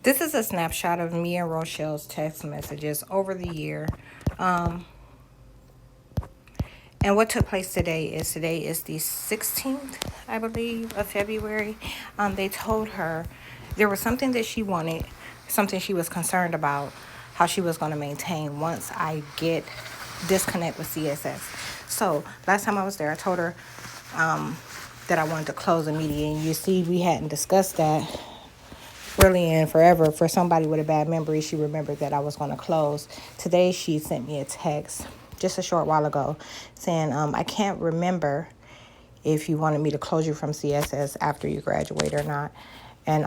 This is a snapshot of me and Rochelle's text messages over the year. And what took place today is the 16th, I believe, of February. They told her there was something that she wanted, something she was concerned about, how she was going to maintain once I get disconnect with CSS. So last time I was there, I told her that I wanted to close immediately. And you see, we hadn't discussed that really in forever. For somebody with a bad memory, she remembered that I was going to close. Today, she sent me a text just a short while ago saying, I can't remember if you wanted me to close you from CSS after you graduate or not. And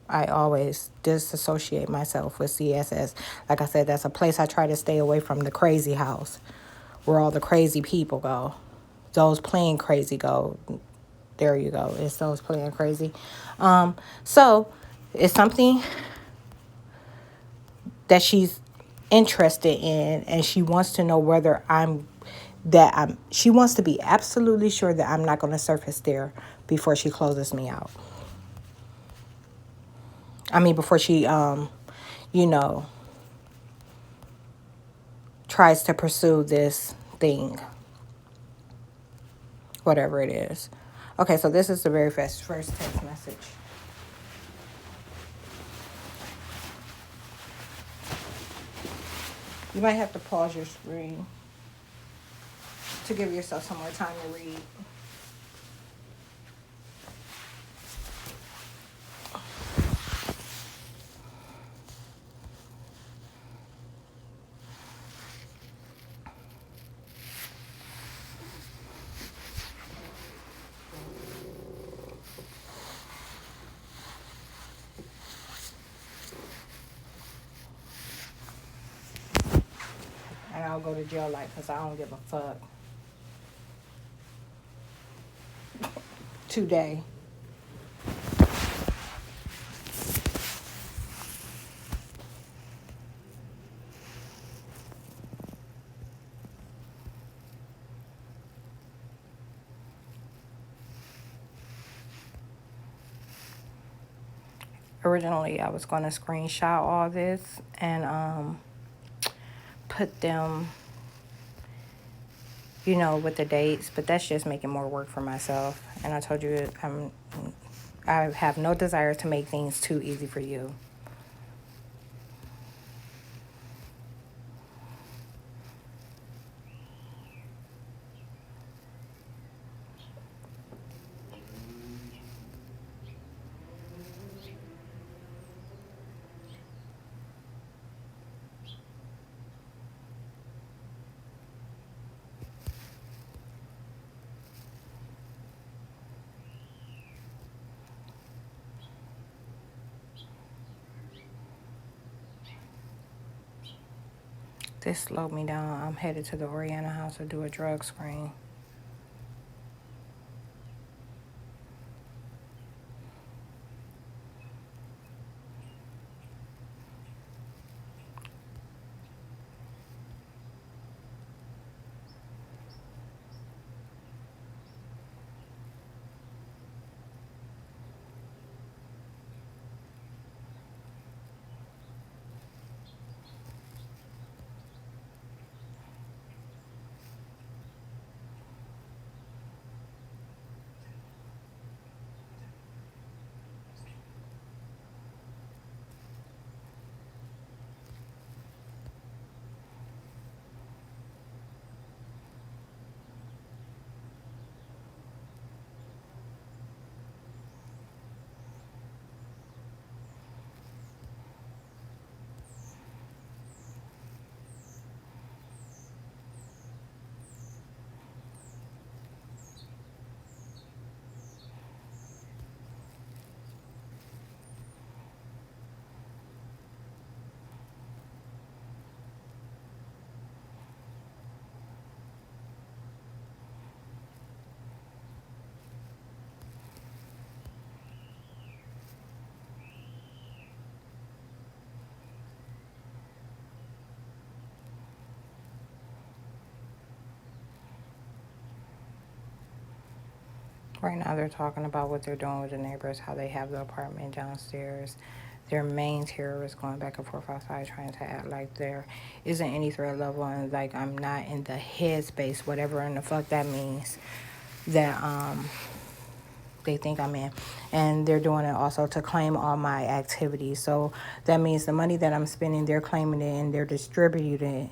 I always disassociate myself with CSS. Like I said, that's a place I try to stay away from, the crazy house where all the crazy people go. Those playing crazy go. There you go. It's those playing crazy. So it's something that she's interested in, and she wants to know whether she wants to be absolutely sure that I'm not going to surface there before she closes me out. I mean, before she, tries to pursue this thing, whatever it is. Okay, so this is the very first text message. You might have to pause your screen to give yourself some more time to read. And I'll go to jail like, because I don't give a fuck. Today. Originally, I was going to screenshot all this and put them, with the dates, but that's just making more work for myself. And I told you I have no desire to make things too easy for you. This slowed me down. I'm headed to the Oriana house to do a drug screen. Right now, they're talking about what they're doing with the neighbors, how they have the apartment downstairs. Their main terrorists going back and forth outside trying to act like there isn't any threat level and like I'm not in the headspace, whatever in the fuck that means, that they think I'm in. And they're doing it also to claim all my activities. So that means the money that I'm spending, they're claiming it and they're distributing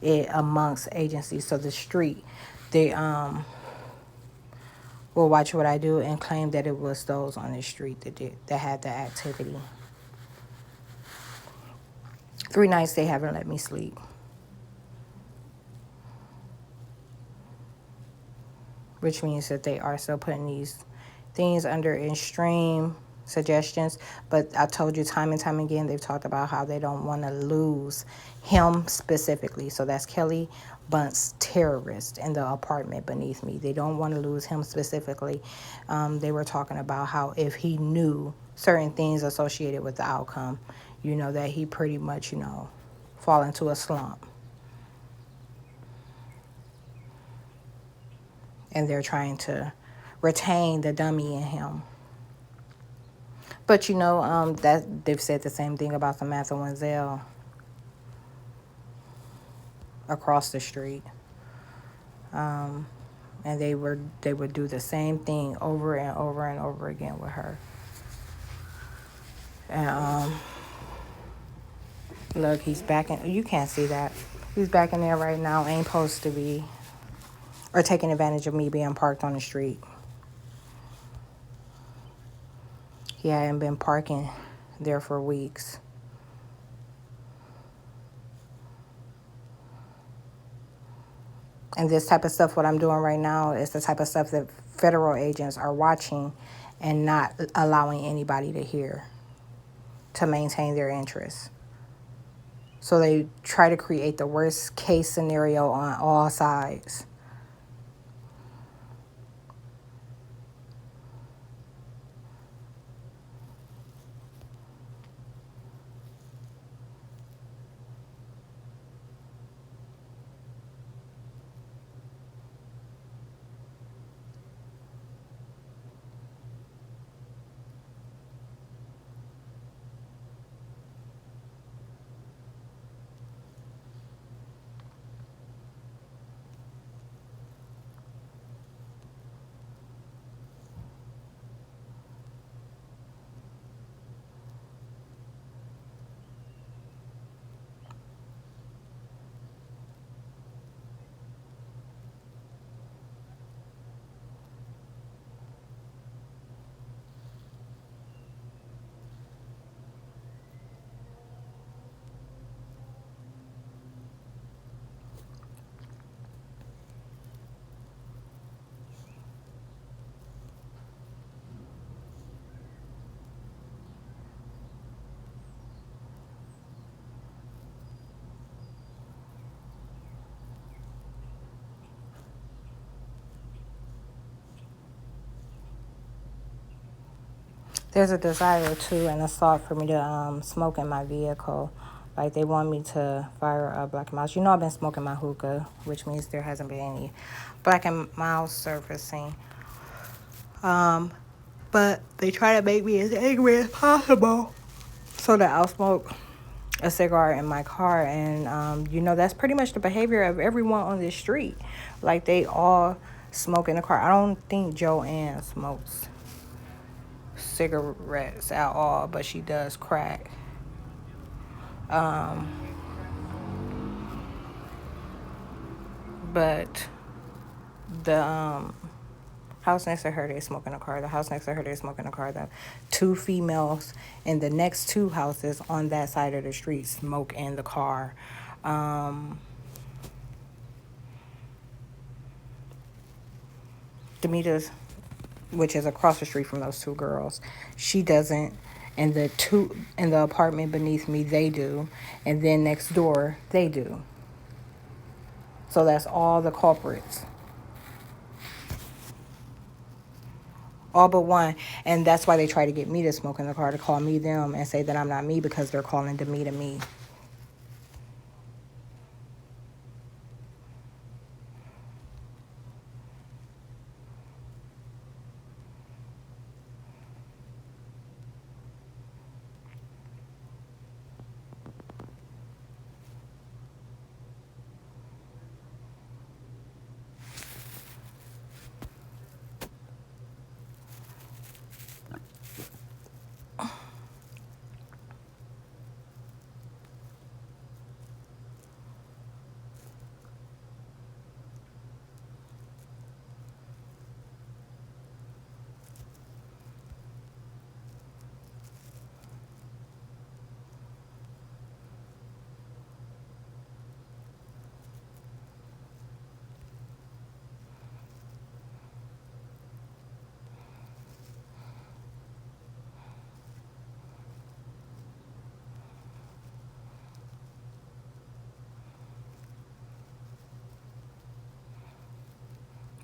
it amongst agencies. So the street, they will watch what I do and claim that it was those on the street that had the activity. 3 nights they haven't let me sleep. Which means that they are still putting these things under extreme suggestions. But I told you time and time again, they've talked about how they don't want to lose him specifically. So that's Kelly Bunt's terrorist in the apartment beneath me. They don't want to lose him specifically. They were talking about how if he knew certain things associated with the outcome, that he pretty much, fall into a slump. And they're trying to retain the dummy in him. But that they've said the same thing about Samantha Wenzel across the street. And they would do the same thing over and over and over again with her. And look, he's back in. You can't see that. He's back in there right now. Ain't supposed to be, or taking advantage of me being parked on the street. He hadn't been parking there for weeks. And this type of stuff, what I'm doing right now, is the type of stuff that federal agents are watching and not allowing anybody to hear to maintain their interests. So they try to create the worst case scenario on all sides. There's a desire to and a thought for me to smoke in my vehicle. Like they want me to fire a black and miles. I've been smoking my hookah, which means there hasn't been any black and miles surfacing. But they try to make me as angry as possible so that I'll smoke a cigar in my car. And that's pretty much the behavior of everyone on this street. Like they all smoke in the car. I don't think Joanne smokes cigarettes at all, but she does crack. But the house next to her, they smoke in a car. The house next to her, they smoke in a car. The 2 females in the next 2 houses on that side of the street smoke in the car. Demita's, which is across the street from those 2 girls, she doesn't. And the 2 in the apartment beneath me, they do. And then next door, they do. So that's all the culprits. All but one. And that's why they try to get me to smoke in the car, to call me them and say that I'm not me, because they're calling Demita me.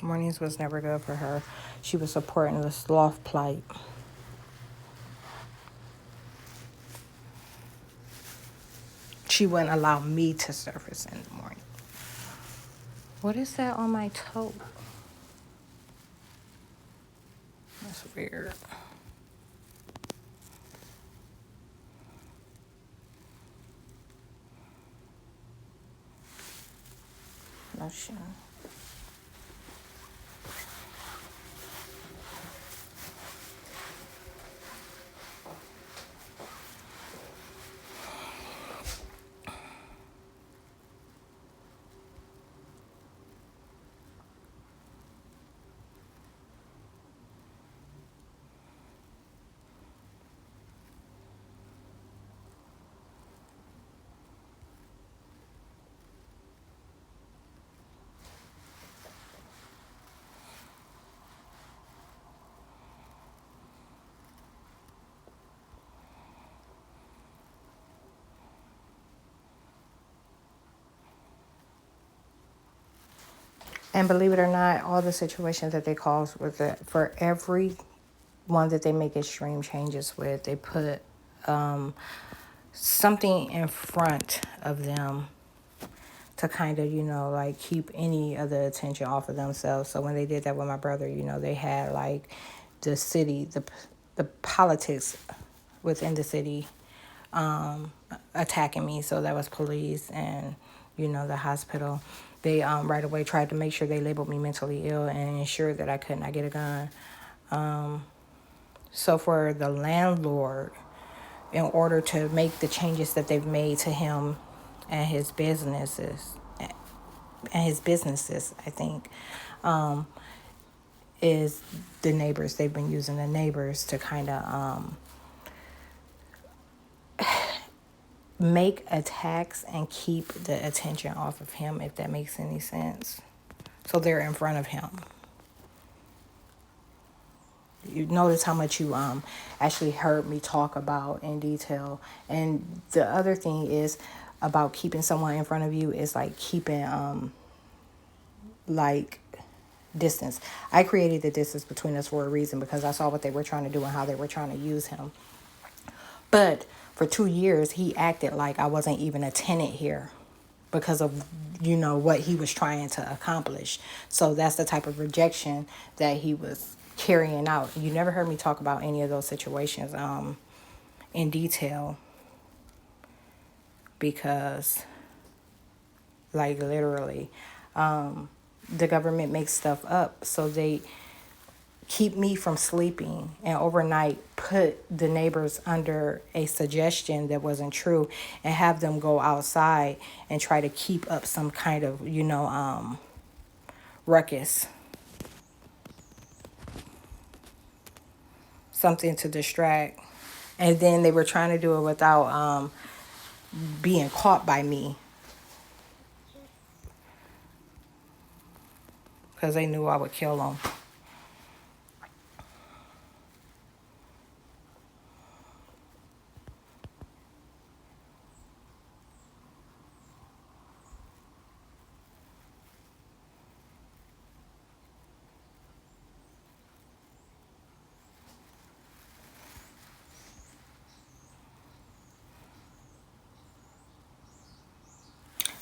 Mornings was never good for her. She was supporting the sloth plight. She wouldn't allow me to surface in the morning. What is that on my toe? That's weird. Lotion. And believe it or not, all the situations that they cause with it, for every one that they make extreme changes with, they put something in front of them to kind of, like keep any of the attention off of themselves. So when they did that with my brother, they had like the city, the politics within the city attacking me. So that was police and, the hospital. They right away tried to make sure they labeled me mentally ill and ensured that I could not get a gun. So for the landlord, in order to make the changes that they've made to him and his businesses, I think, is the neighbors. They've been using the neighbors to kind of make attacks and keep the attention off of him, if that makes any sense. So they're in front of him. You notice how much you actually heard me talk about in detail. And the other thing is about keeping someone in front of you is like keeping like distance. I created the distance between us for a reason, because I saw what they were trying to do and how they were trying to use him. But for 2 years, he acted like I wasn't even a tenant here because of, what he was trying to accomplish. So that's the type of rejection that he was carrying out. You never heard me talk about any of those situations in detail, because, like, literally, the government makes stuff up so they keep me from sleeping, and overnight put the neighbors under a suggestion that wasn't true, and have them go outside and try to keep up some kind of, ruckus. Something to distract. And then they were trying to do it without being caught by me, because they knew I would kill them.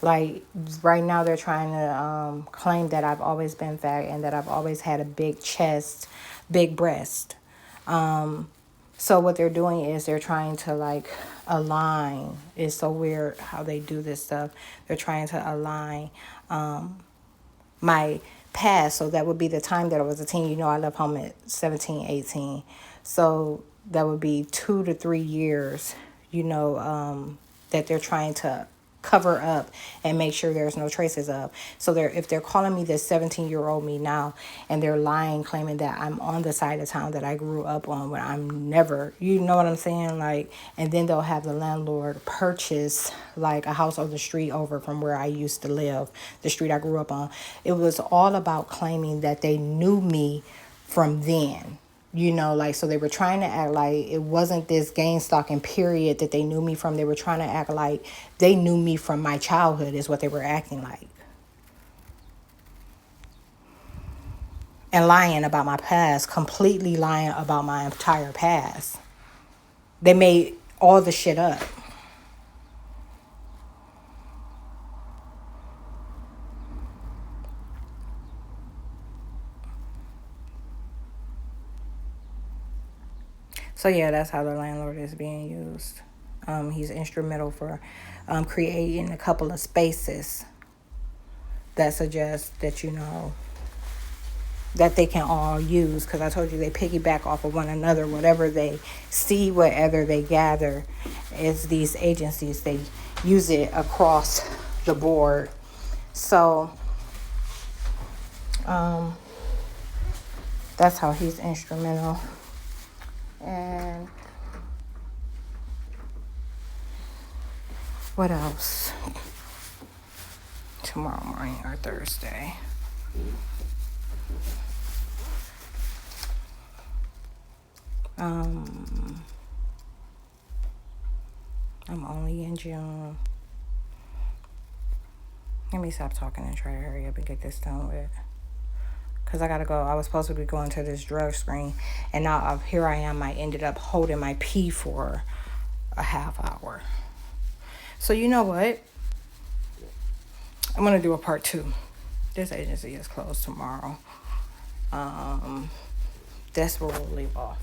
Like right now, they're trying to claim that I've always been fat and that I've always had a big chest, big breast. So what they're doing is they're trying to like align. It's so weird how they do this stuff. They're trying to align my past. So that would be the time that I was a teen. I left home at 17, 18. So that would be 2 to 3 years, that they're trying to cover up and make sure there's no traces of. So if they're calling me this 17-year-old me now, and they're lying, claiming that I'm on the side of town that I grew up on, when I'm never, you know what I'm saying? Like, and then they'll have the landlord purchase like a house on the street over from where I used to live, the street I grew up on. It was all about claiming that they knew me from then. So they were trying to act like it wasn't this gang stalking period that they knew me from. They were trying to act like they knew me from my childhood, is what they were acting like. and lying about my past, completely lying about my entire past. They made all the shit up. So yeah, that's how the landlord is being used. He's instrumental for creating a couple of spaces that suggest that, you know, that they can all use, because I told you they piggyback off of one another. Whatever they see, whatever they gather, is these agencies. They use it across the board. So that's how he's instrumental. And what else? Tomorrow morning or Thursday. I'm only in June. Let me stop talking and try to hurry up and get this done with. Because I got to go. I was supposed to be going to this drug screen. And now here I am. I ended up holding my pee for a half hour. So you know what? I'm going to do a part 2. This agency is closed tomorrow. That's where we'll leave off.